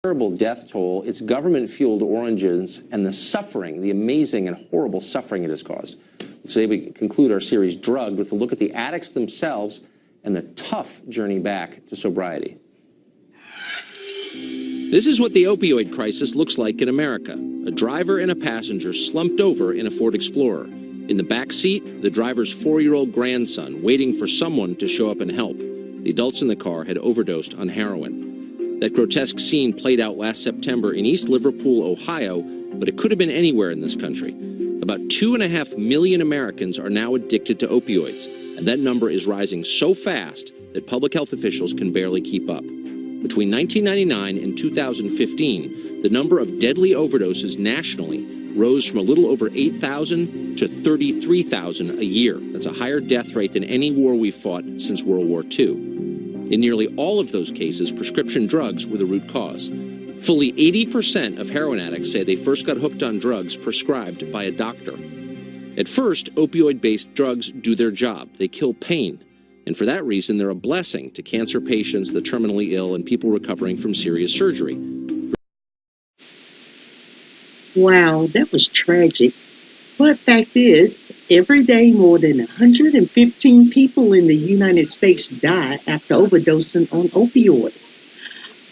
Terrible death toll, its government-fueled origins, and the suffering, the amazing and horrible suffering it has caused. Today we conclude our series, Drugged, with a look at the addicts themselves and the tough journey back to sobriety. This is what the opioid crisis looks like in America. A driver and a passenger slumped over in a Ford Explorer. In the back seat, the driver's 4-year-old grandson waiting for someone to show up and help. The adults in the car had overdosed on heroin. That grotesque scene played out last September in East Liverpool, Ohio, but it could have been anywhere in this country. About 2.5 million Americans are now addicted to opioids, and that number is rising so fast that public health officials can barely keep up. Between 1999 and 2015, the number of deadly overdoses nationally rose from a little over 8,000 to 33,000 a year. That's a higher death rate than any war we've fought since World War II. In nearly all of those cases, prescription drugs were the root cause. Fully 80% of heroin addicts say they first got hooked on drugs prescribed by a doctor. At first, opioid-based drugs do their job. They kill pain. And for that reason, they're a blessing to cancer patients, the terminally ill, and people recovering from serious surgery. Wow, that was tragic. But fact is, every day more than 115 people in the United States die after overdosing on opioids.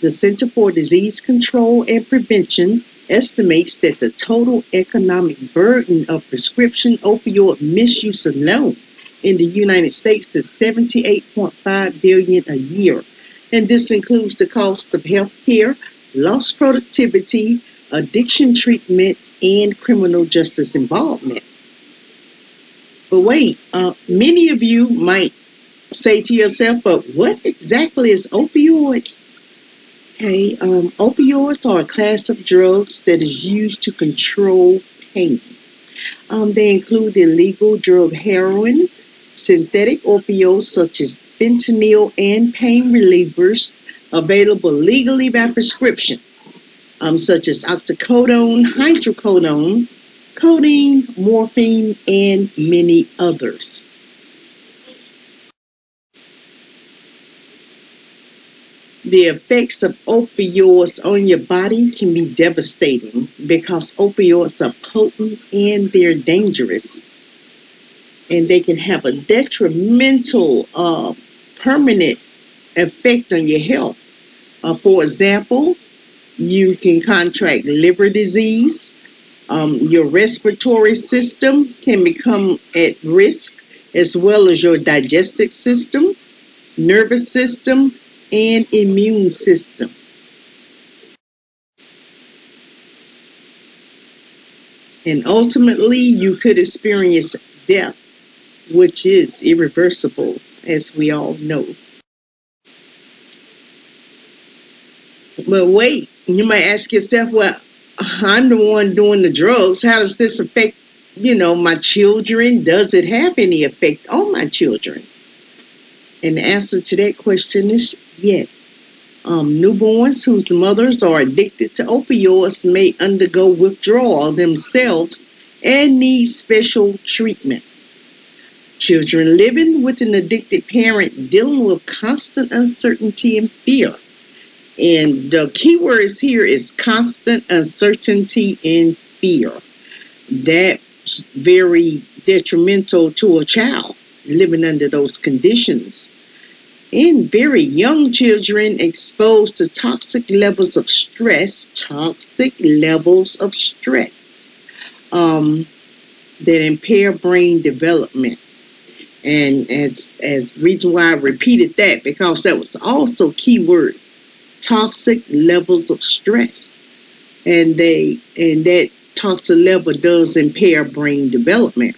The Center for Disease Control and Prevention estimates that the total economic burden of prescription opioid misuse alone in the United States is $78.5 billion a year. And this includes the cost of health care, lost productivity, addiction treatment, and criminal justice involvement. But wait, many of you might say to yourself, but what exactly is opioids? Okay, opioids are a class of drugs that is used to control pain. They include illegal drug heroin, synthetic opioids such as fentanyl, and pain relievers available legally by prescription, such as oxycodone, hydrocodone, codeine, morphine, and many others. The effects of opioids on your body can be devastating because opioids are potent and they're dangerous. And they can have a detrimental, permanent effect on your health. For example, you can contract liver disease. Your respiratory system can become at risk, as well as your digestive system, nervous system, and immune system. And ultimately, you could experience death, which is irreversible, as we all know. But wait, you might ask yourself, well, I'm the one doing the drugs. How does this affect, my children? Does it have any effect on my children? And the answer to that question is yes. Newborns whose mothers are addicted to opioids may undergo withdrawal themselves and need special treatment. Children living with an addicted parent dealing with constant uncertainty and fear. And the key words here is constant uncertainty and fear. That's very detrimental to a child living under those conditions. In very young children exposed to toxic levels of stress that impair brain development. And as reason why I repeated that, because that was also key words. Toxic levels of stress, and that toxic level does impair brain development.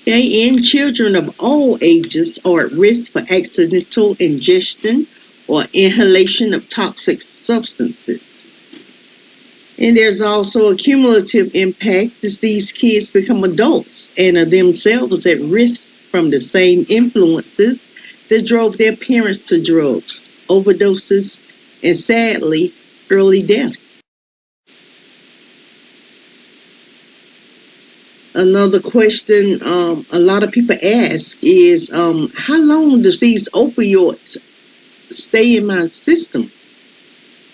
Okay, and children of all ages are at risk for accidental ingestion or inhalation of toxic substances. And there's also a cumulative impact as these kids become adults and are themselves at risk from the same influences that drove their parents to drugs, overdoses, and sadly, early deaths. Another question a lot of people ask is, how long does these opioids stay in my system?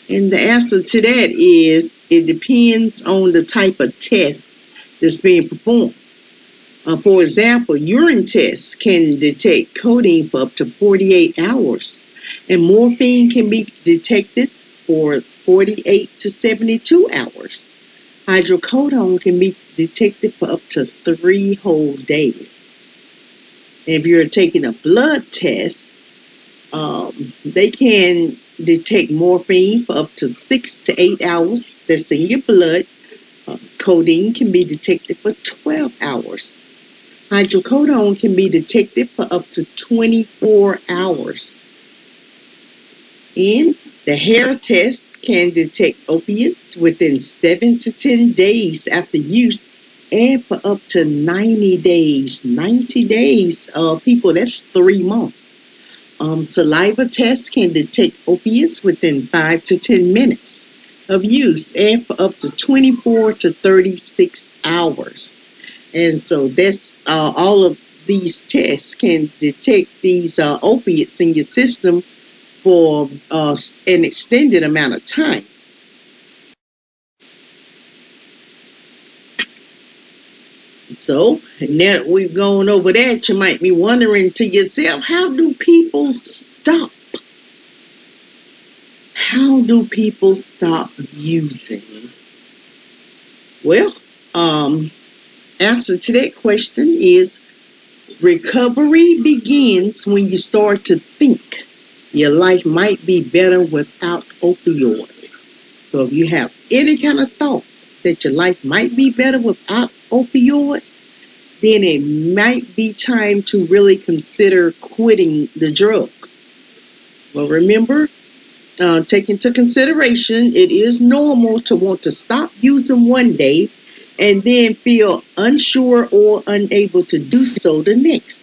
And the answer to that is it depends on the type of test that's being performed. For example, urine tests can detect codeine for up to 48 hours, and morphine can be detected for 48 to 72 hours. Hydrocodone can be detected for up to 3 whole days. And if you're taking a blood test, they can detect morphine for up to 6 to 8 hours. That's in your blood. Codeine can be detected for 12 hours. Hydrocodone can be detected for up to 24 hours. And the hair test can detect opiates within 7 to 10 days after use and for up to 90 days. 90 days, people, that's 3 months. Saliva tests can detect opiates within 5 to 10 minutes of use and for up to 24 to 36 hours. And so that's all of these tests can detect these opiates in your system for an extended amount of time. So now that we've gone over that, you might be wondering to yourself, how do people stop? How do people stop using? Well, answer to that question is recovery begins when you start to think your life might be better without opioids. So if you have any kind of thought that your life might be better without opioids, then it might be time to really consider quitting the drug. Well, remember, take into consideration, it is normal to want to stop using one day and then feel unsure or unable to do so the next.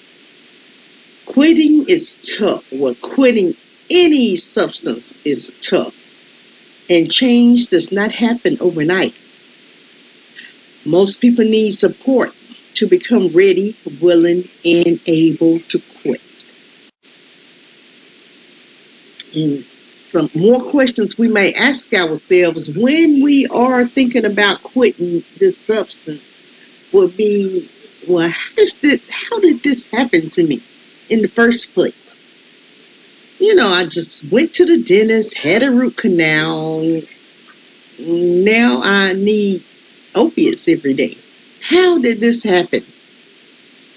Quitting is tough. Well, quitting any substance is tough. And change does not happen overnight. Most people need support to become ready, willing, and able to quit. And some more questions we may ask ourselves when we are thinking about quitting this substance would be, well, how did this happen to me in the first place? You know, I just went to the dentist, had a root canal. Now I need opiates every day. How did this happen?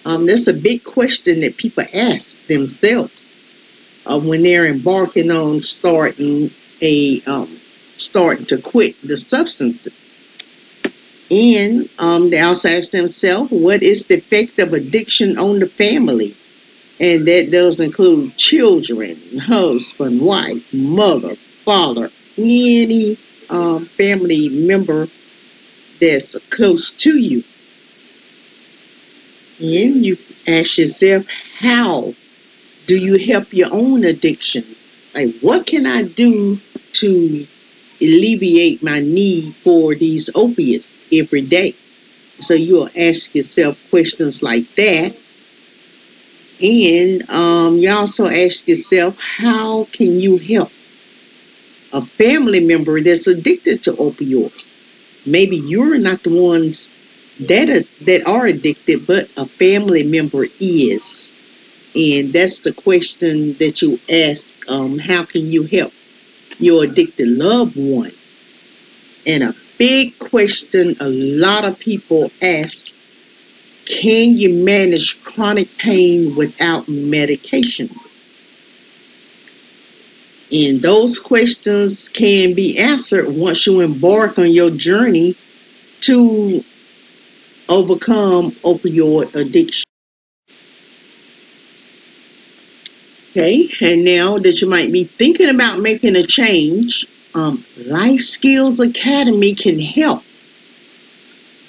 That's a big question that people ask themselves when they're embarking on starting to quit the substances. And they also ask themselves, what is the effect of addiction on the family? And that does include children, husband, wife, mother, father, any family member that's close to you. And you ask yourself, how do you help your own addiction? Like, what can I do to alleviate my need for these opiates every day? So you'll ask yourself questions like that. And you also ask yourself, how can you help a family member that's addicted to opioids? Maybe you're not the ones that are addicted, but a family member is. And that's the question that you ask, how can you help your addicted loved one? And a big question a lot of people ask, can you manage chronic pain without medication? And those questions can be answered once you embark on your journey to overcome opioid addiction. Okay, and now that you might be thinking about making a change, Life Skills Academy can help.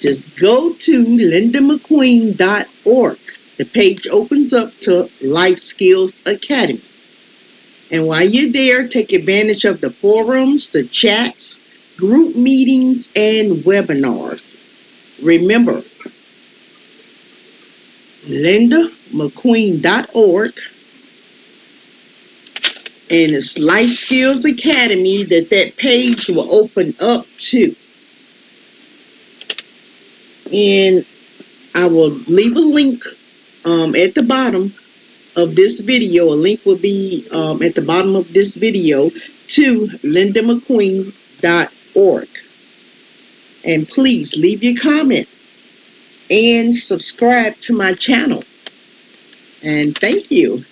Just go to lindamcqueen.org. The page opens up to Life Skills Academy. And while you're there, take advantage of the forums, the chats, group meetings, and webinars. Remember, lindamcqueen.org. And it's Life Skills Academy that page will open up to. And I will leave a link at the bottom of this video. A link will be at the bottom of this video to lindamcqueen.org. And please leave your comment and subscribe to my channel. And thank you.